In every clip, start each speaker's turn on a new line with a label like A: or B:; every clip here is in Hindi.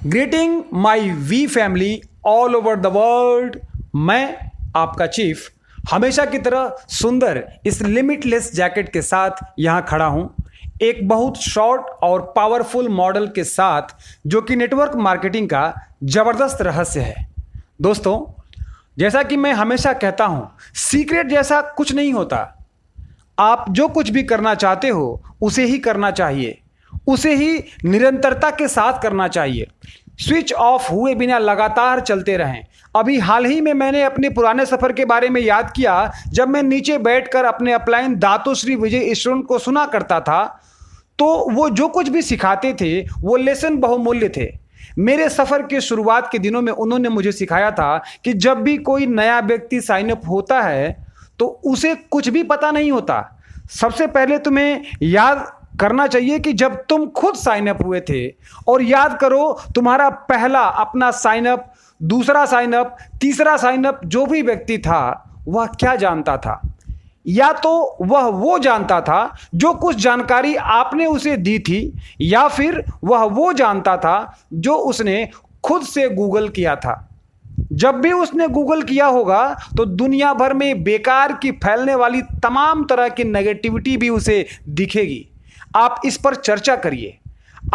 A: Greeting my we family all over the world. मैं आपका चीफ हमेशा की तरह सुंदर इस लिमिटलेस जैकेट के साथ यहां खड़ा हूं, एक बहुत शॉर्ट और पावरफुल मॉडल के साथ जो कि नेटवर्क मार्केटिंग का जबरदस्त रहस्य है। दोस्तों, जैसा कि मैं हमेशा कहता हूं, सीक्रेट जैसा कुछ नहीं होता। आप जो कुछ भी करना चाहते हो उसे ही करना चाहिए, उसे ही निरंतरता के साथ करना चाहिए। स्विच ऑफ हुए बिना लगातार चलते रहें। अभी हाल ही में मैंने अपने पुराने सफ़र के बारे में याद किया, जब मैं नीचे बैठकर अपने अपलाइन दातो श्री विजय ईश्वरन को सुना करता था, तो वो जो कुछ भी सिखाते थे वो लेसन बहुमूल्य थे। मेरे सफ़र के शुरुआत के दिनों में उन्होंने मुझे सिखाया था कि जब भी कोई नया व्यक्ति साइन अप होता है तो उसे कुछ भी पता नहीं होता। सबसे पहले तुम्हें याद करना चाहिए कि जब तुम खुद साइन अप हुए थे, और याद करो तुम्हारा पहला अपना साइन अप, दूसरा साइन अप, तीसरा साइन अप जो भी व्यक्ति था वह क्या जानता था। या तो वह वो जानता था जो कुछ जानकारी आपने उसे दी थी, या फिर वह वो जानता था जो उसने खुद से गूगल किया था। जब भी उसने गूगल किया होगा तो दुनिया भर में बेकार की फैलने वाली तमाम तरह की नेगेटिविटी भी उसे दिखेगी। आप इस पर चर्चा करिए।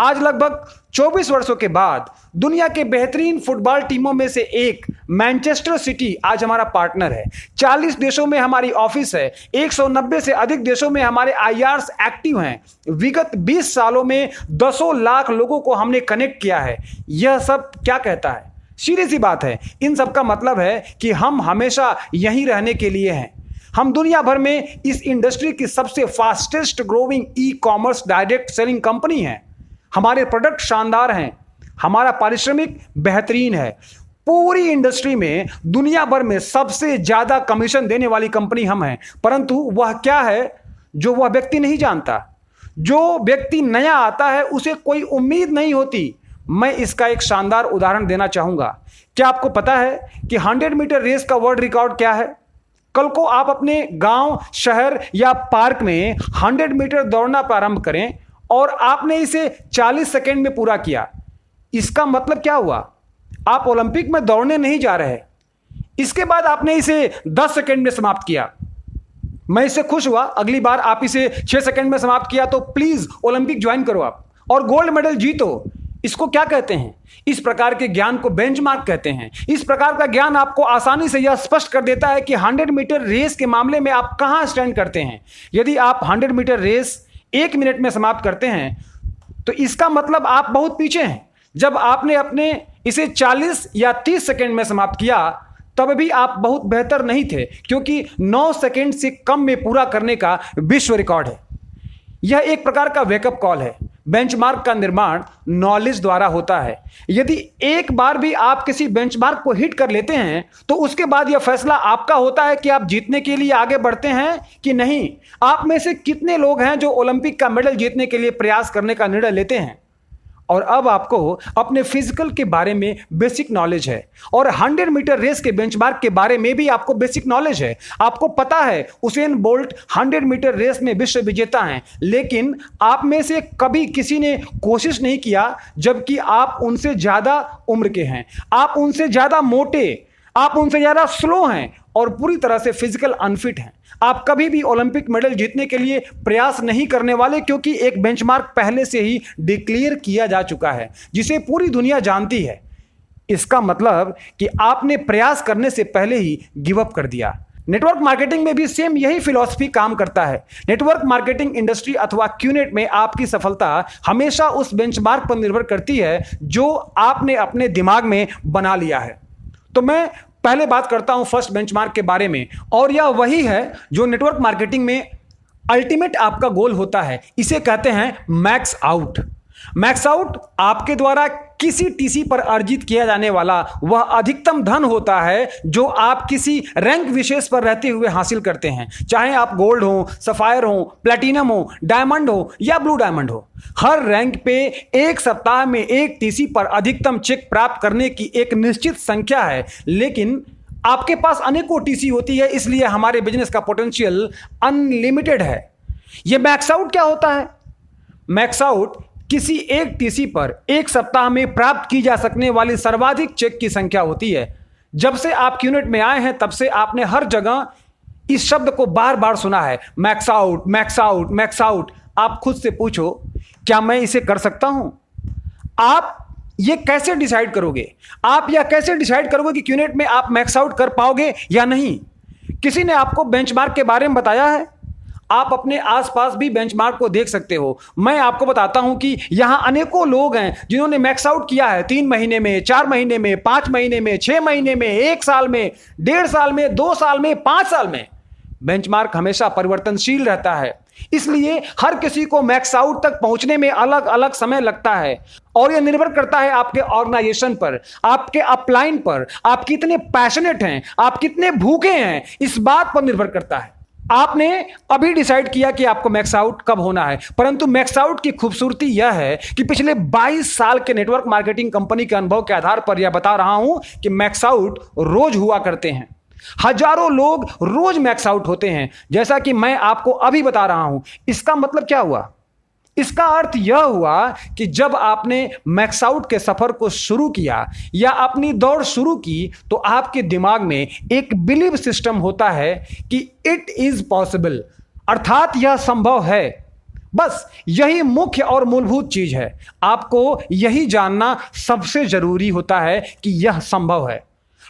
A: आज लगभग 24 वर्षों के बाद दुनिया के बेहतरीन फुटबॉल टीमों में से एक मैनचेस्टर सिटी आज हमारा पार्टनर है। 40 देशों में हमारी ऑफिस है, 190 से अधिक देशों में हमारे आईआरस एक्टिव हैं। विगत 20 सालों में 10 लाख लोगों को हमने कनेक्ट किया है। यह सब क्या कहता है? सीधी सी बात है, इन सब का मतलब है कि हम हमेशा यहीं रहने के लिए हैं। हम दुनिया भर में इस इंडस्ट्री की सबसे fastest growing e commerce direct selling company है। हमारे प्रोडक्ट शानदार हैं, हमारा पारिश्रमिक बेहतरीन है। पूरी इंडस्ट्री में दुनिया भर में सबसे ज्यादा कमीशन देने वाली कंपनी हम हैं। परंतु वह क्या है जो वह व्यक्ति नहीं जानता। जो व्यक्ति नया आता है उसे कोई उम्मीद नहीं होती। मैं इसका एक शानदार उदाहरण देना चाहूंगा। क्या आपको पता है कि 100 मीटर रेस का वर्ल्ड रिकॉर्ड क्या है? कल को आप अपने गांव, शहर या पार्क में 100 मीटर दौड़ना प्रारंभ करें और आपने इसे 40 सेकेंड में पूरा किया। इसका मतलब क्या हुआ? आप ओलंपिक में दौड़ने नहीं जा रहे। इसके बाद आपने इसे 10 सेकेंड में समाप्त किया। मैं इससे खुश हुआ। अगली बार आप इसे 6 सेकेंड में समाप्त किया तो प्लीज ओलंपिक ज्वाइन करो आप और गोल्ड मेडल जीतो। इसको क्या कहते हैं? इस प्रकार के ज्ञान को बेंचमार्क कहते हैं। इस प्रकार का ज्ञान आपको आसानी से यह स्पष्ट कर देता है कि 100 मीटर रेस के मामले में आप कहां स्टैंड करते हैं। यदि आप 100 मीटर रेस 1 मिनट में समाप्त करते हैं तो इसका मतलब आप बहुत पीछे हैं। जब आपने अपने इसे 40 या 30 सेकेंड में समाप्त किया तब भी आप बहुत बेहतर नहीं थे, क्योंकि 9 सेकेंड से कम में पूरा करने का विश्व रिकॉर्ड है। यह एक प्रकार का वेकअप कॉल है। बेंचमार्क का निर्माण नॉलेज द्वारा होता है। यदि एक बार भी आप किसी बेंचमार्क को हिट कर लेते हैं तो उसके बाद यह फैसला आपका होता है कि आप जीतने के लिए आगे बढ़ते हैं कि नहीं। आप में से कितने लोग हैं जो ओलंपिक का मेडल जीतने के लिए प्रयास करने का निर्णय लेते हैं? और अब आपको अपने फिजिकल के बारे में बेसिक नॉलेज है, और 100 मीटर रेस के बेंचमार्क के बारे में भी आपको बेसिक नॉलेज है। आपको पता है उसेन बोल्ट 100 मीटर रेस में विश्व विजेता हैं, लेकिन आप में से कभी किसी ने कोशिश नहीं किया, जबकि आप उनसे ज्यादा उम्र के हैं, आप उनसे ज्यादा मोटे, आप उनसे ज्यादा स्लो हैं और पूरी तरह से फिजिकल अनफिट हैं। आप कभी भी ओलंपिक मेडल जीतने के लिए प्रयास नहीं करने वाले, क्योंकि एक बेंचमार्क पहले से ही डिक्लेयर किया जा चुका है जिसे पूरी दुनिया जानती है। इसका मतलब कि आपने प्रयास करने से पहले ही गिव अप कर दिया। नेटवर्क मार्केटिंग में भी सेम यही फिलॉसफी काम करता है। नेटवर्क मार्केटिंग इंडस्ट्री अथवा क्यूनेट में आपकी सफलता हमेशा उस बेंचमार्क पर निर्भर करती है जो आपने अपने दिमाग में बना लिया है। तो मैं पहले बात करता हूं फर्स्ट बेंचमार्क के बारे में, और यह वही है जो नेटवर्क मार्केटिंग में अल्टीमेट आपका गोल होता है। इसे कहते हैं मैक्स आउट। मैक्स आउट आपके द्वारा किसी टीसी पर अर्जित किया जाने वाला वह अधिकतम धन होता है जो आप किसी रैंक विशेष पर रहते हुए हासिल करते हैं, चाहे आप गोल्ड हो, सफायर हो, प्लैटिनम हो, डायमंड हो या ब्लू डायमंड हो। हर रैंक पे एक सप्ताह में एक टीसी पर अधिकतम चेक प्राप्त करने की एक निश्चित संख्या है, लेकिन आपके पास अनेकों टीसी होती है, इसलिए हमारे बिजनेस का पोटेंशियल अनलिमिटेड है। यह मैक्स आउट क्या होता है? मैक्स आउट किसी एक टीसी पर एक सप्ताह में प्राप्त की जा सकने वाली सर्वाधिक चेक की संख्या होती है। जब से आप क्यूनेट में आए हैं तब से आपने हर जगह इस शब्द को बार बार सुना है, max out, max out, max out. आप खुद से पूछो, क्या मैं इसे कर सकता हूं? आप ये कैसे डिसाइड करोगे? आप यह कैसे डिसाइड करोगे कि क्यूनेट में आप मैक्स आउट कर पाओगे या नहीं? किसी ने आपको बेंचमार्क के बारे में बताया है? आप अपने आसपास भी बेंचमार्क को देख सकते हो। मैं आपको बताता हूं कि यहां अनेकों लोग हैं जिन्होंने मैक्स आउट किया है 3 महीने में, 4 महीने में, 5 महीने में, 6 महीने में, 1 साल में, 1.5 साल में, 2 साल में, 5 साल में। बेंचमार्क हमेशा परिवर्तनशील रहता है, इसलिए हर किसी को मैक्स आउट तक पहुंचने में अलग अलग समय लगता है और यह निर्भर करता है आपके ऑर्गेनाइजेशन पर, आपके अपलाइन पर, आप कितने पैशनेट हैं, आप कितने भूखे हैं, इस बात पर निर्भर करता है। आपने अभी डिसाइड किया कि आपको मैक्स आउट कब होना है, परंतु मैक्स आउट की खूबसूरती यह है कि पिछले 22 साल के नेटवर्क मार्केटिंग कंपनी के अनुभव के आधार पर यह बता रहा हूं कि मैक्स आउट रोज हुआ करते हैं। हजारों लोग रोज मैक्स आउट होते हैं, जैसा कि मैं आपको अभी बता रहा हूं। इसका मतलब क्या हुआ? इसका अर्थ यह हुआ कि जब आपने मैक्स आउट के सफर को शुरू किया या अपनी दौड़ शुरू की तो आपके दिमाग में एक बिलीव सिस्टम होता है कि इट इज पॉसिबल, अर्थात यह संभव है। बस यही मुख्य और मूलभूत चीज है। आपको यही जानना सबसे जरूरी होता है कि यह संभव है।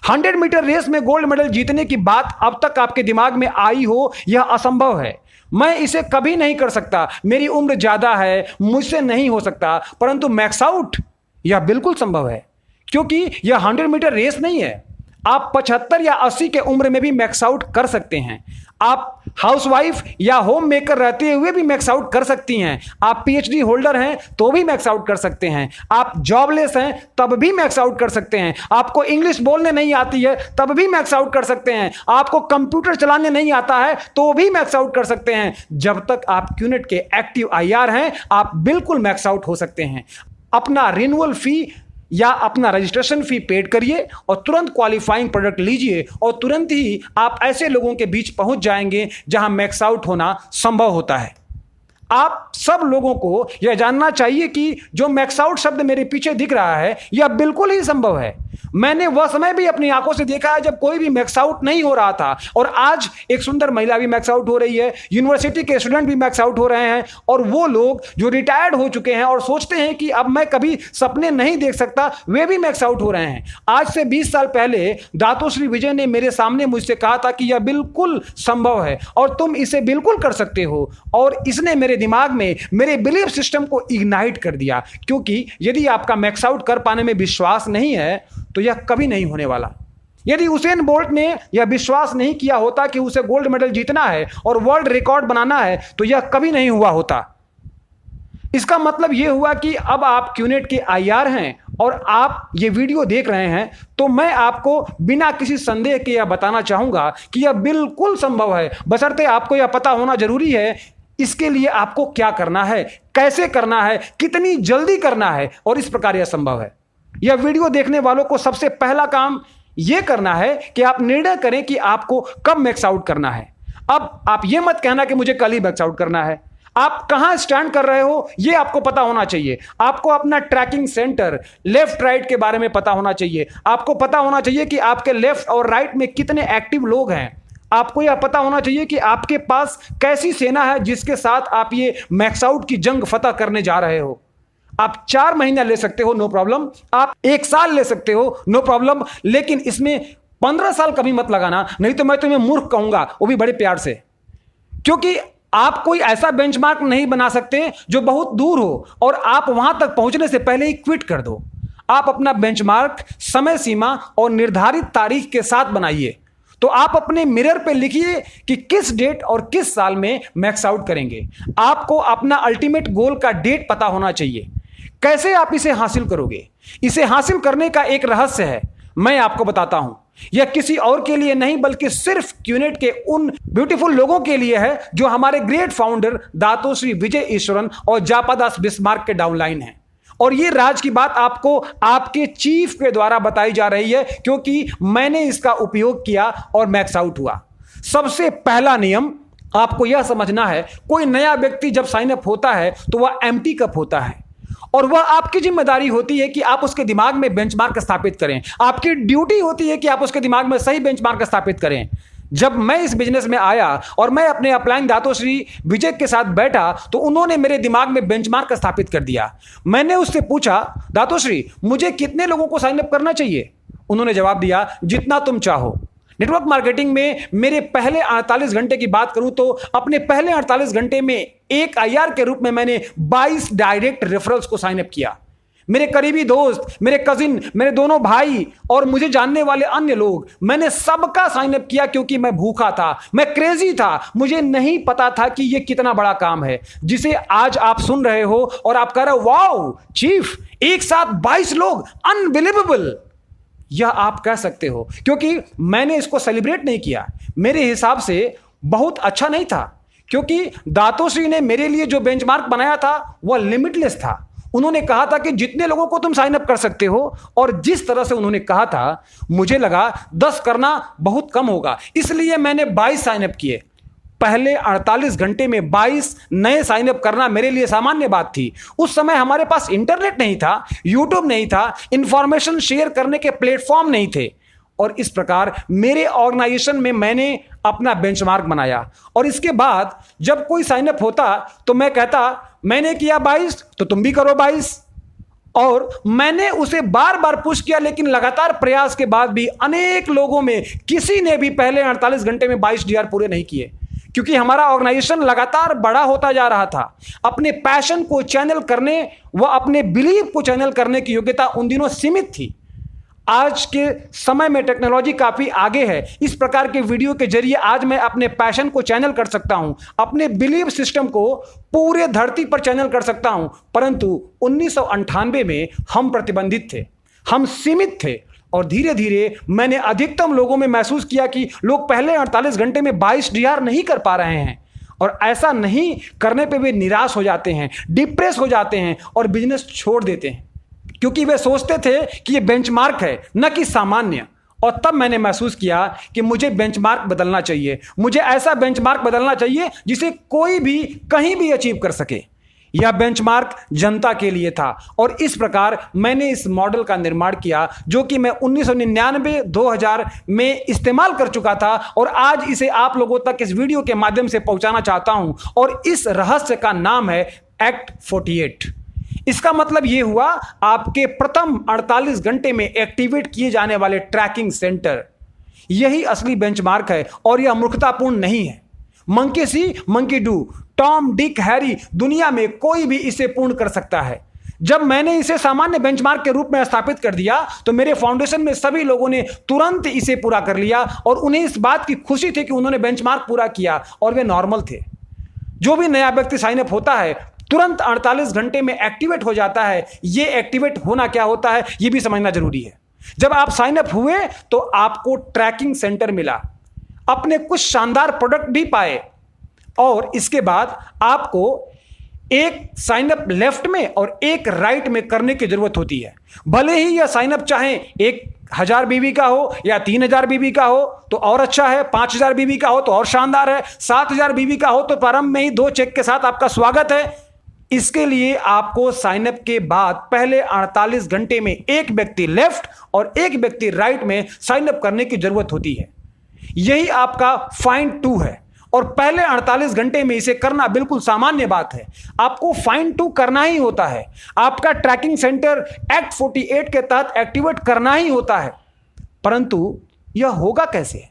A: 100 मीटर रेस में गोल्ड मेडल जीतने की बात अब तक आपके दिमाग में आई हो, यह असंभव है। मैं इसे कभी नहीं कर सकता, मेरी उम्र ज्यादा है, मुझसे नहीं हो सकता, परंतु मैक्स आउट यह बिल्कुल संभव है, क्योंकि यह 100 मीटर रेस नहीं है। आप 75 या 80 के उम्र में भी मैक्स आउट कर सकते हैं। आप हाउसवाइफ या होम मेकर रहते हुए भी मैक्स आउट कर सकती हैं। आप पीएचडी होल्डर हैं तो भी मैक्स आउट कर सकते हैं। आप जॉबलेस हैं तब भी मैक्स आउट कर सकते हैं। आपको इंग्लिश बोलने नहीं आती है तब भी मैक्स आउट कर सकते हैं। आपको कंप्यूटर चलाने नहीं आता है तो भी मैक्स आउट कर सकते हैं। जब तक आप क्यूनेट के एक्टिव आईआर हैं, आप बिल्कुल मैक्स आउट हो सकते हैं। अपना रिन्यूअल फी या अपना रजिस्ट्रेशन फी पेड करिए और तुरंत क्वालिफाइंग प्रोडक्ट लीजिए और तुरंत ही आप ऐसे लोगों के बीच पहुंच जाएंगे जहां मैक्स आउट होना संभव होता है। आप सब लोगों को यह जानना चाहिए कि जो मैक्स आउट शब्द मेरे पीछे दिख रहा है यह बिल्कुल ही संभव है। मैंने वह समय भी अपनी आंखों से देखा है जब कोई भी मैक्स आउट नहीं हो रहा था, और आज एक सुंदर महिला भी मैक्स आउट हो रही है, यूनिवर्सिटी के स्टूडेंट भी मैक्स आउट हो रहे हैं, और वो लोग जो रिटायर्ड हो चुके हैं और सोचते हैं कि अब मैं कभी सपने नहीं देख सकता, वे भी मैक्स आउट हो रहे हैं। आज से 20 साल पहले दातोश्री विजय ने मेरे सामने मुझसे कहा था कि यह बिल्कुल संभव है और तुम इसे बिल्कुल कर सकते हो, और इसने मेरे दिमाग में मेरे बिलीफ सिस्टम को इग्नाइट कर दिया, क्योंकि यदि आपका मैक्स आउट कर पाने में विश्वास नहीं है तो यह कभी नहीं होने वाला। यदि उसेन बोल्ट ने यह विश्वास नहीं किया होता कि उसे गोल्ड मेडल जीतना है और वर्ल्ड रिकॉर्ड बनाना है तो यह कभी नहीं हुआ होता। इसका मतलब यह हुआ कि अब आप क्यूनेट के आईआर हैं और आप ये वीडियो देख रहे हैं, तो मैं आपको बिना किसी संदेह के यह बताना चाहूंगा कि यह बिल्कुल संभव है, बशर्ते आपको यह पता होना जरूरी है इसके लिए आपको क्या करना है, कैसे करना है, कितनी जल्दी करना है, और इस प्रकार यह संभव है। यह वीडियो देखने वालों को सबसे पहला काम यह करना है कि आप निर्णय करें कि आपको कब मैक्स आउट करना है। अब आप यह मत कहना कि मुझे कल ही मैक्स आउट करना है। आप कहां स्टैंड कर रहे हो यह आपको पता होना चाहिए। आपको अपना ट्रैकिंग सेंटर, लेफ्ट राइट के बारे में पता होना चाहिए। आपको पता होना चाहिए कि आपके लेफ्ट और राइट में कितने एक्टिव लोग हैं। आपको यह पता होना चाहिए कि आपके पास कैसी सेना है जिसके साथ आप ये मैक्स आउट की जंग फतह करने जा रहे हो। आप 4 महीना ले सकते हो, नो प्रॉब्लम। आप 1 साल ले सकते हो, नो प्रॉब्लम, लेकिन इसमें 15 साल कभी मत लगाना, नहीं तो मैं तुम्हें मूर्ख कहूंगा, वो भी बड़े प्यार से। क्योंकि आप कोई ऐसा बेंचमार्क नहीं बना सकते जो बहुत दूर हो और आप वहां तक पहुंचने से पहले ही क्विट कर दो। आप अपना बेंचमार्क समय सीमा और निर्धारित तारीख के साथ बनाइए। तो आप अपने मिरर पे लिखिए कि किस डेट और किस साल में मैक्स आउट करेंगे। आपको अपना अल्टीमेट गोल का डेट पता होना चाहिए। कैसे आप इसे हासिल करोगे? इसे हासिल करने का एक रहस्य है, मैं आपको बताता हूं। यह किसी और के लिए नहीं बल्कि सिर्फ क्यूनेट के उन ब्यूटीफुल लोगों के लिए है जो हमारे ग्रेट फाउंडर दातोश्री विजय ईश्वरन और जापादास बिस्मार्क के डाउनलाइन हैं। और ये राज की बात आपको आपके चीफ के द्वारा बताई जा रही है, क्योंकि मैंने इसका उपयोग किया और मैक्स आउट हुआ। सबसे पहला नियम आपको यह समझना है, कोई नया व्यक्ति जब साइन अप होता है तो वह एम्प्टी कप होता है। और वह आपकी जिम्मेदारी होती है कि आप उसके दिमाग में बेंचमार्क स्थापित करें। आपकी ड्यूटी होती है कि आप उसके दिमाग में सही बेंचमार्क स्थापित करें। जब मैं इस बिजनेस में आया और मैं अपने अपलाइन दातोश्री विजय के साथ बैठा तो उन्होंने मेरे दिमाग में बेंचमार्क स्थापित कर दिया। मैंने उससे पूछा, दातोश्री मुझे कितने लोगों को साइन अप करना चाहिए? उन्होंने जवाब दिया, जितना तुम चाहो। नेटवर्क मार्केटिंग में मेरे पहले 48 घंटे की बात करूं तो अपने पहले 48 घंटे में एक आईआर के रूप में मैंने 22 डायरेक्ट रेफरल्स को साइन अप किया। मेरे करीबी दोस्त, मेरे कजिन, मेरे दोनों भाई और मुझे जानने वाले अन्य लोग, मैंने सबका साइन अप किया क्योंकि मैं भूखा था, मैं क्रेजी था। मुझे नहीं पता था कि यह कितना बड़ा काम है जिसे आज आप सुन रहे हो और आप कह रहे हो, वाओ चीफ, एक साथ 22 लोग, अनबिलीवेबल। यह आप कह सकते हो क्योंकि मैंने इसको सेलिब्रेट नहीं किया। मेरे हिसाब से बहुत अच्छा नहीं था क्योंकि दातोश्री ने मेरे लिए जो बेंचमार्क बनाया था वह लिमिटलेस था। उन्होंने कहा था कि जितने लोगों को तुम साइन अप कर सकते हो, और जिस तरह से उन्होंने कहा था मुझे लगा 10 करना बहुत कम होगा, इसलिए मैंने 22 साइन अप किए। पहले 48 घंटे में 22 नए साइन अप करना मेरे लिए सामान्य बात थी। उस समय हमारे पास इंटरनेट नहीं था, यूट्यूब नहीं था, इंफॉर्मेशन शेयर करने के प्लेटफॉर्म नहीं थे। और इस प्रकार मेरे ऑर्गेनाइजेशन में मैंने अपना बेंचमार्क बनाया। और इसके बाद जब कोई साइन अप होता तो मैं कहता, मैंने किया 22 तो तुम भी करो 22। और मैंने उसे बार बार पुश किया, लेकिन लगातार प्रयास के बाद भी अनेक लोगों में किसी ने भी पहले 48 घंटे में 22 डीआर पूरे नहीं किए, क्योंकि हमारा ऑर्गेनाइजेशन लगातार बड़ा होता जा रहा था। अपने पैशन को चैनल करने व अपने बिलीव को चैनल करने की योग्यता उन दिनों सीमित थी। आज के समय में टेक्नोलॉजी काफी आगे है। इस प्रकार के वीडियो के जरिए आज मैं अपने पैशन को चैनल कर सकता हूं, अपने बिलीव सिस्टम को पूरे धरती पर चैनल कर सकता हूं। परंतु 1998 में हम प्रतिबंधित थे, हम सीमित थे। और धीरे धीरे मैंने अधिकतम लोगों में महसूस किया कि लोग पहले 48 घंटे में 22 डीआर नहीं कर पा रहे हैं, और ऐसा नहीं करने पे वे निराश हो जाते हैं, डिप्रेस हो जाते हैं और बिजनेस छोड़ देते हैं, क्योंकि वे सोचते थे कि ये बेंचमार्क है न कि सामान्य। और तब मैंने महसूस किया कि मुझे बेंचमार्क बदलना चाहिए, मुझे ऐसा बेंचमार्क बदलना चाहिए जिसे कोई भी कहीं भी अचीव कर सके। यह बेंचमार्क जनता के लिए था, और इस प्रकार मैंने इस मॉडल का निर्माण किया जो कि मैं 1999-2000 में इस्तेमाल कर चुका था, और आज इसे आप लोगों तक इस वीडियो के माध्यम से पहुंचाना चाहता हूं। और इस रहस्य का नाम है एक्ट 48। इसका मतलब यह हुआ, आपके प्रथम 48 घंटे में एक्टिवेट किए जाने वाले ट्रैकिंग सेंटर, यही असली बेंचमार्क है और यह मूर्खतापूर्ण नहीं है। Monkey C monkey do, Tom Dick Harry, दुनिया में कोई भी इसे पूर्ण कर सकता है। जब मैंने इसे सामान्य बेंचमार्क के रूप में स्थापित कर दिया तो मेरे फाउंडेशन में सभी लोगों ने तुरंत इसे पूरा कर लिया, और उन्हें इस बात की खुशी थी कि उन्होंने बेंचमार्क पूरा किया और वे नॉर्मल थे। जो भी नया व्यक्ति साइन अप होता है तुरंत 48 घंटे में एक्टिवेट हो जाता है। यह एक्टिवेट होना क्या होता है यह भी समझना जरूरी है। जब आप साइन अप हुए तो आपको ट्रैकिंग सेंटर मिला, अपने कुछ शानदार प्रोडक्ट भी पाए, और इसके बाद आपको एक साइन अप लेफ्ट में और एक राइट में करने की जरूरत होती है। भले ही यह साइन अप चाहे 1000 बीबी का हो या 3000 बीबी का हो तो और अच्छा है, 5000 बीबी का हो तो और शानदार है, 7000 बीबी का हो तो प्रारंभ में ही 2 चेक के साथ आपका स्वागत है। इसके लिए आपको साइन अप के बाद पहले 48 घंटे में एक व्यक्ति लेफ्ट और एक व्यक्ति राइट में साइन अप करने की जरूरत होती है। यही आपका फाइंड टू है, और पहले 48 घंटे में इसे करना बिल्कुल सामान्य बात है। आपको फाइंड टू करना ही होता है, आपका ट्रैकिंग सेंटर एक्ट 48 के तहत एक्टिवेट करना ही होता है। परंतु यह होगा कैसे?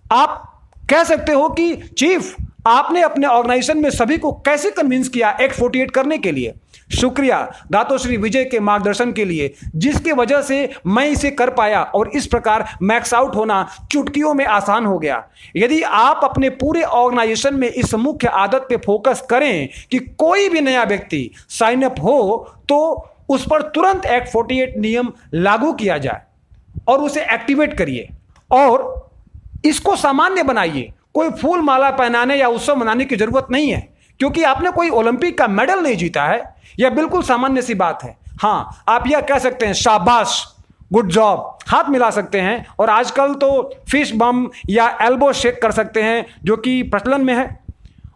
A: आप कह सकते हो कि चीफ, आपने अपने ऑर्गेनाइजेशन में सभी को कैसे कन्विंस किया एक्ट 48 करने के लिए? शुक्रिया दातोश्री विजय के मार्गदर्शन के लिए, जिसकी वजह से मैं इसे कर पाया, और इस प्रकार मैक्स आउट होना चुटकियों में आसान हो गया। यदि आप अपने पूरे ऑर्गेनाइजेशन में इस मुख्य आदत पे फोकस करें कि कोई भी नया व्यक्ति साइन अप हो तो उस पर तुरंत एक्ट 48 नियम लागू किया जाए और उसे एक्टिवेट करिए और इसको सामान्य बनाइए। कोई फूल माला पहनाने या उत्सव मनाने की जरूरत नहीं है, क्योंकि आपने कोई ओलंपिक का मेडल नहीं जीता है। यह बिल्कुल सामान्य सी बात है। हाँ, आप यह कह सकते हैं शाबाश, गुड जॉब, हाथ मिला सकते हैं, और आजकल तो फिश बम या एल्बो शेक कर सकते हैं जो कि प्रचलन में है।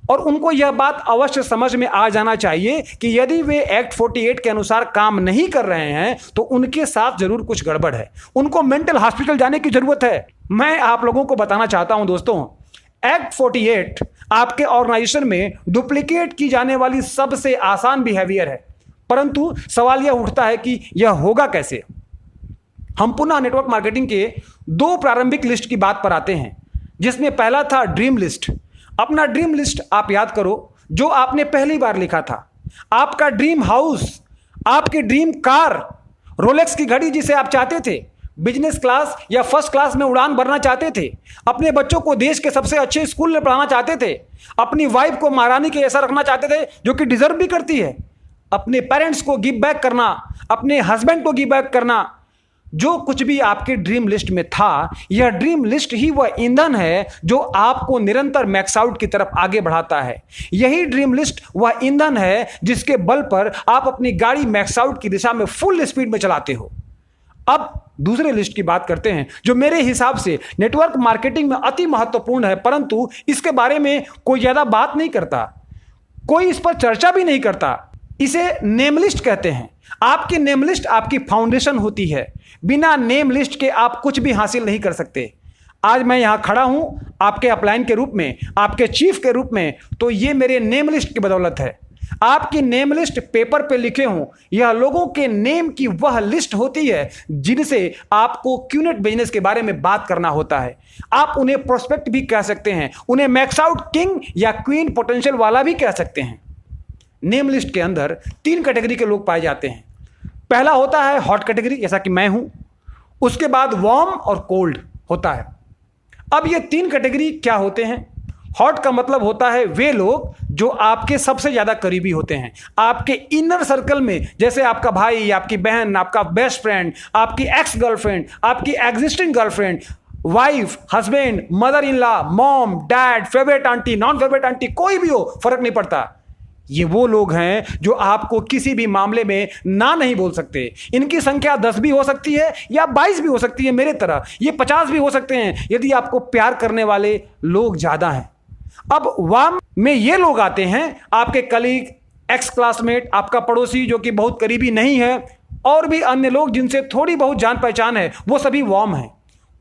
A: और उनको यह बात अवश्य समझ में आ जाना चाहिए कि यदि वे एक्ट 48 के अनुसार काम नहीं कर रहे हैं तो उनके साथ जरूर कुछ गड़बड़ है, उनको मेंटल हॉस्पिटल जाने की जरूरत है। मैं आप लोगों को बताना चाहता हूं दोस्तों, एक्ट 48 आपके ऑर्गेनाइजेशन में डुप्लीकेट की जाने वाली सबसे आसान बिहेवियर है, परंतु सवाल यह उठता है कि यह होगा कैसे। हम पुनः नेटवर्क मार्केटिंग के 2 प्रारंभिक लिस्ट की बात पर आते हैं, जिसमें पहला था ड्रीम लिस्ट। अपना ड्रीम लिस्ट आप याद करो जो आपने पहली बार लिखा था। आपका ड्रीम हाउस, आपकी ड्रीम कार, रोलेक्स की घड़ी जिसे आप चाहते थे, बिजनेस क्लास या फर्स्ट क्लास में उड़ान भरना चाहते थे, अपने बच्चों को देश के सबसे अच्छे स्कूल में पढ़ाना चाहते थे, अपनी वाइफ को महारानी के ऐसा रखना चाहते थे जो कि डिजर्व भी करती है, अपने पेरेंट्स को गिव बैक करना, अपने हस्बैंड को गिव बैक करना, जो कुछ भी आपके ड्रीम लिस्ट में था, यह ड्रीम लिस्ट ही वह ईंधन है जो आपको निरंतर मैक्स आउट की तरफ आगे बढ़ाता है। यही ड्रीम लिस्ट वह ईंधन है जिसके बल पर आप अपनी गाड़ी मैक्स आउट की दिशा में फुल स्पीड में चलाते हो। अब दूसरे लिस्ट की बात करते हैं जो मेरे हिसाब से नेटवर्क मार्केटिंग में अति महत्वपूर्ण है, परंतु इसके बारे में कोई ज्यादा बात नहीं करता, कोई इस पर चर्चा भी नहीं करता। इसे नेम लिस्ट कहते हैं। आपकी नेम लिस्ट आपकी फाउंडेशन होती है। बिना नेम लिस्ट के आप कुछ भी हासिल नहीं कर सकते। आज मैं यहां खड़ा हूं आपके अपलाइन के रूप में, आपके चीफ के रूप में, तो ये मेरे नेम लिस्ट की बदौलत है। आपकी नेम लिस्ट पेपर पे लिखे हों, यह लोगों के नेम की वह लिस्ट होती है जिनसे आपको क्यूनेट बिजनेस के बारे में बात करना होता है। आप उन्हें प्रोस्पेक्ट भी कह सकते हैं, उन्हें मैक्स आउट किंग या क्वीन पोटेंशियल वाला भी कह सकते हैं। नेम लिस्ट के अंदर 3 कैटेगरी के लोग पाए जाते हैं। पहला होता है हॉट कैटेगरी, जैसा कि मैं हूं। उसके बाद वार्म और कोल्ड होता है। अब ये 3 कैटेगरी क्या होते हैं? हॉट का मतलब होता है वे लोग जो आपके सबसे ज्यादा करीबी होते हैं, आपके इनर सर्कल में, जैसे आपका भाई, आपकी बहन, आपका बेस्ट फ्रेंड, आपकी एक्स गर्लफ्रेंड, आपकी existing girlfriend, wife, husband, mother in law, mom, dad, favourite aunty, non favourite aunty, कोई भी हो, फर्क नहीं पड़ता। ये वो लोग हैं जो आपको किसी भी मामले में ना नहीं बोल सकते। इनकी संख्या 10 भी हो सकती है या 22 भी हो सकती है, मेरे तरह ये 50 भी हो सकते हैं यदि आपको प्यार करने वाले लोग ज्यादा हैं। अब वार्म में ये लोग आते हैं आपके कलीग, एक्स क्लासमेट, आपका पड़ोसी जो कि बहुत करीबी नहीं है, और भी अन्य लोग जिनसे थोड़ी बहुत जान पहचान है, वो सभी वार्म हैं।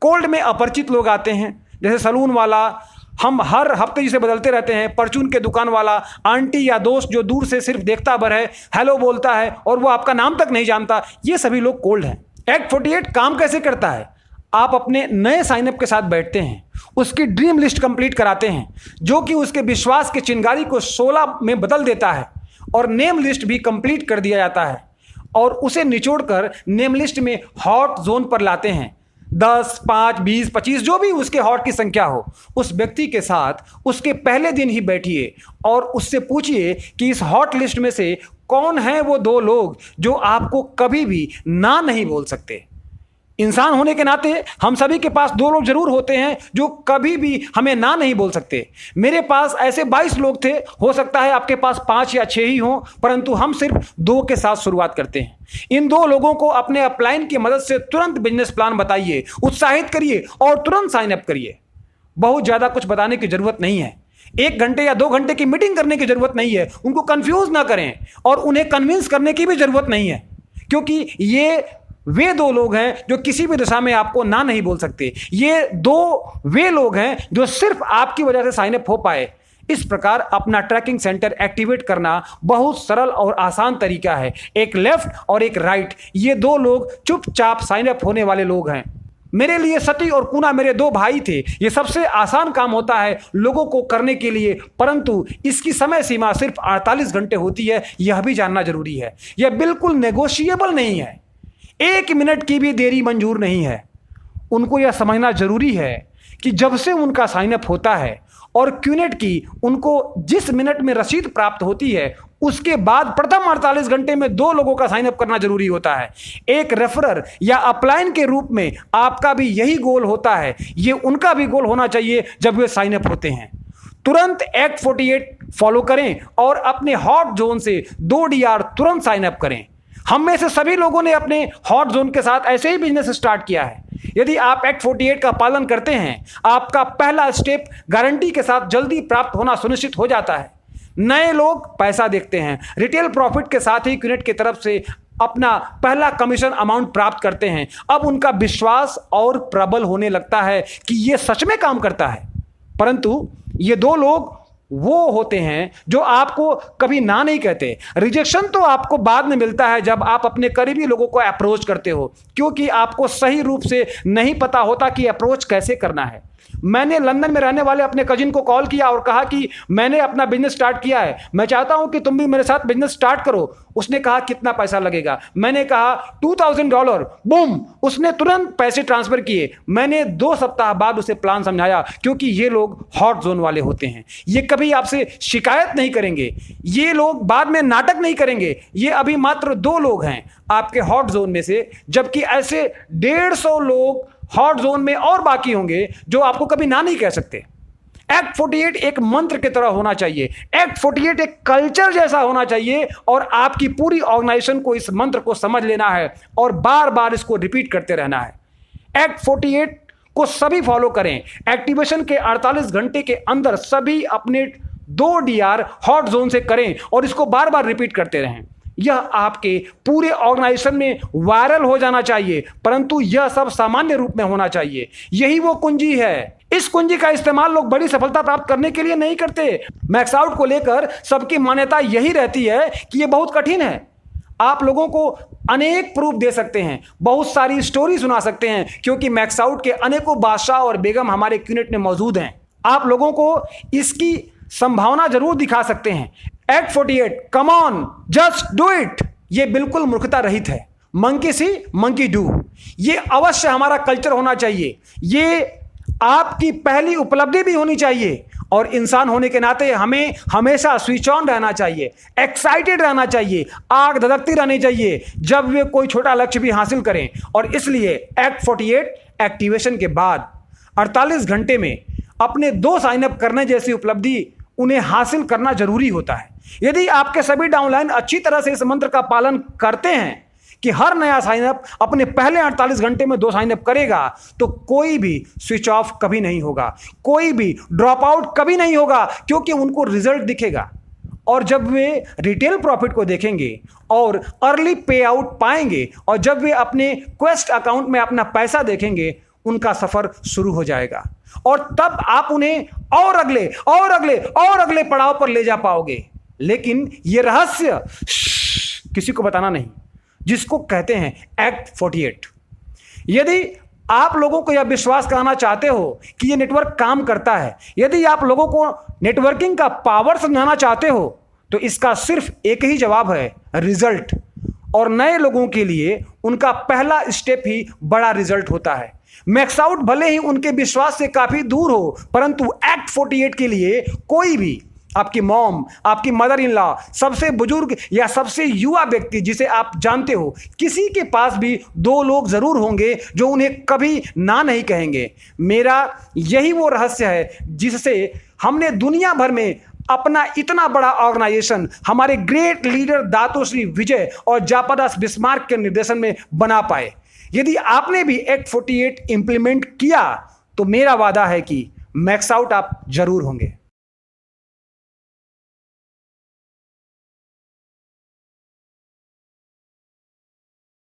A: कोल्ड में अपरिचित लोग आते हैं, जैसे सलून वाला, हम हर हफ्ते जिसे बदलते रहते हैं, परचून के दुकान वाला, आंटी या दोस्त जो दूर से सिर्फ देखता भर है, हेलो बोलता है और वो आपका नाम तक नहीं जानता, ये सभी लोग कोल्ड हैं। एक्ट 48 काम कैसे करता है? आप अपने नए साइनअप के साथ बैठते हैं, उसकी ड्रीम लिस्ट कंप्लीट कराते हैं जो कि उसके विश्वास के चिंगारी को 16 में बदल देता है, और नेम लिस्ट भी कंप्लीट कर दिया जाता है और उसे निचोड़कर नेम लिस्ट में हॉट जोन पर लाते हैं। 10, 5, 20, 25 जो भी उसके हॉट की संख्या हो, उस व्यक्ति के साथ उसके पहले दिन ही बैठिए और उससे पूछिए कि इस हॉट लिस्ट में से कौन है वो 2 लोग जो आपको कभी भी ना नहीं बोल सकते। इंसान होने के नाते हम सभी के पास 2 लोग जरूर होते हैं जो कभी भी हमें ना नहीं बोल सकते। मेरे पास ऐसे 22 लोग थे, हो सकता है आपके पास 5 या 6 ही हों, परंतु हम सिर्फ 2 के साथ शुरुआत करते हैं। इन 2 लोगों को अपने अपलाइन की मदद से तुरंत बिजनेस प्लान बताइए, उत्साहित करिए और तुरंत साइन अप करिए। बहुत ज्यादा कुछ बताने की जरूरत नहीं है, 1 घंटे या 2 घंटे की मीटिंग करने की जरूरत नहीं है। उनको कंफ्यूज ना करें और उन्हें कन्विंस करने की भी जरूरत नहीं है, क्योंकि ये वे 2 लोग हैं जो किसी भी दिशा में आपको ना नहीं बोल सकते। ये 2 वे लोग हैं जो सिर्फ आपकी वजह से साइन अप हो पाए। इस प्रकार अपना ट्रैकिंग सेंटर एक्टिवेट करना बहुत सरल और आसान तरीका है। एक लेफ्ट और एक राइट, ये 2 लोग चुपचाप साइन अप होने वाले लोग हैं। मेरे लिए सती और पूना मेरे 2 भाई थे। ये सबसे आसान काम होता है लोगों को करने के लिए, परंतु इसकी समय सीमा सिर्फ 48 घंटे होती है, यह भी जानना जरूरी है। यह बिल्कुल नेगोशिएबल नहीं है, 1 मिनट की भी देरी मंजूर नहीं है। उनको यह समझना जरूरी है कि जब से उनका साइन अप होता है और क्यूनेट की उनको जिस मिनट में रसीद प्राप्त होती है, उसके बाद प्रथम 48 घंटे में 2 लोगों का साइन अप करना जरूरी होता है। एक रेफरर या अपलाइन के रूप में आपका भी यही गोल होता है, ये उनका भी गोल होना चाहिए जब वे साइन अप होते हैं। तुरंत एक्ट 48 फॉलो करें और अपने हॉट जोन से 2 DR तुरंत साइन अप करें। हम में से सभी लोगों ने अपने हॉट जोन के साथ ऐसे ही बिजनेस स्टार्ट किया है। यदि आप एक्ट 48 का पालन करते हैं, आपका पहला स्टेप गारंटी के साथ जल्दी प्राप्त होना सुनिश्चित हो जाता है। नए लोग पैसा देखते हैं, रिटेल प्रॉफिट के साथ ही क्यूनेट की तरफ से अपना पहला कमीशन अमाउंट प्राप्त करते हैं। अब उनका विश्वास और प्रबल होने लगता है कि यह सच में काम करता है। परंतु ये दो लोग वो होते हैं जो आपको कभी ना नहीं कहते। रिजेक्शन तो आपको बाद में मिलता है जब आप अपने करीबी लोगों को अप्रोच करते हो, क्योंकि आपको सही रूप से नहीं पता होता कि अप्रोच कैसे करना है। मैंने लंदन में रहने वाले अपने कजिन को कॉल किया और कहा कि मैंने अपना बिजनेस स्टार्ट किया है, मैं चाहता हूं कि तुम भी मेरे साथ बिजनेस स्टार्ट करो। उसने कहा कितना पैसा लगेगा? मैंने कहा $2000। बूम, उसने तुरंत पैसे ट्रांसफर किए। मैंने 2 सप्ताह बाद उसे प्लान समझाया, क्योंकि ये लोग हॉट जोन वाले होते हैं। ये कभी आपसे शिकायत नहीं करेंगे, ये लोग बाद में नाटक नहीं करेंगे। ये अभी मात्र 2 लोग हैं आपके हॉट जोन में से, जबकि ऐसे 150 लोग हॉट जोन में और बाकी होंगे जो आपको कभी ना नहीं कह सकते। एक्ट 48 एक मंत्र की तरह होना चाहिए। एक्ट 48 एक कल्चर जैसा होना चाहिए और आपकी पूरी ऑर्गेनाइजेशन को इस मंत्र को समझ लेना है और बार बार इसको रिपीट करते रहना है। एक्ट 48 को सभी फॉलो करें। एक्टिवेशन के 48 घंटे के अंदर सभी अपने 2 DR हॉट जोन से करें और इसको बार बार रिपीट करते रहें। यह आपके पूरे ऑर्गेनाइजेशन में वायरल हो जाना चाहिए, परंतु यह सब सामान्य रूप में होना चाहिए। यही वो कुंजी है। इस कुंजी का इस्तेमाल लोग बड़ी सफलता प्राप्त करने के लिए नहीं करते। मैक्स आउट को लेकर सबकी मान्यता यही रहती है कि यह बहुत कठिन है। आप लोगों को अनेक प्रूफ दे सकते हैं, बहुत सारी स्टोरी सुना सकते हैं, क्योंकि मैक्स आउट के अनेकों बादशाह और बेगम हमारे क्यूनेट में मौजूद हैं। आप लोगों को इसकी संभावना जरूर दिखा सकते हैं। Act 48, come on, just do it, ये बिल्कुल मूर्खता रहित है। मंकी सी मंकी डू, ये अवश्य हमारा कल्चर होना चाहिए। ये आपकी पहली उपलब्धि भी होनी चाहिए और इंसान होने के नाते हमें हमेशा स्विच ऑन रहना चाहिए, एक्साइटेड रहना चाहिए, आग धधकती रहनी चाहिए जब वे कोई छोटा लक्ष्य भी हासिल करें। और इसलिए एक्ट 48 एक्टिवेशन के बाद 48 घंटे में अपने 2 साइनअप करने जैसी उपलब्धि उन्हें हासिल करना जरूरी होता है। यदि आपके सभी डाउनलाइन अच्छी तरह से इस मंत्र का पालन करते हैं कि हर नया साइनअप अपने पहले 48 घंटे में 2 साइनअप करेगा, तो कोई भी स्विच ऑफ कभी नहीं होगा, कोई भी ड्रॉप आउट कभी नहीं होगा, क्योंकि उनको रिजल्ट दिखेगा। और जब वे रिटेल प्रॉफिट को देखेंगे और अर्ली पे आउट पाएंगे और जब वे अपने क्वेस्ट अकाउंट में अपना पैसा देखेंगे, उनका सफर शुरू हो जाएगा और तब आप उन्हें और अगले पड़ाव पर ले जा पाओगे। लेकिन यह रहस्य किसी को बताना नहीं, जिसको कहते हैं एक्ट 48। यदि आप लोगों को यह विश्वास कराना चाहते हो कि यह नेटवर्क काम करता है, यदि आप लोगों को नेटवर्किंग का पावर समझाना चाहते हो, तो इसका सिर्फ एक ही जवाब है, रिजल्ट। और नए लोगों के लिए उनका पहला स्टेप ही बड़ा रिजल्ट होता है। मैक्स आउट भले ही उनके विश्वास से काफी दूर हो, परंतु एक्ट 48 के लिए कोई भी, आपकी मॉम, आपकी मदर इन लॉ, सबसे बुजुर्ग या सबसे युवा व्यक्ति जिसे आप जानते हो, किसी के पास भी 2 लोग जरूर होंगे जो उन्हें कभी ना नहीं कहेंगे। मेरा यही वो रहस्य है जिससे हमने दुनिया भर में अपना इतना बड़ा ऑर्गेनाइजेशन हमारे ग्रेट लीडर दातोश्री विजय और जापादास बिस्मार्क के निर्देशन में बना पाए। यदि आपने भी एक्ट 48 इंप्लीमेंट किया, तो मेरा वादा है कि मैक्स आउट आप जरूर होंगे।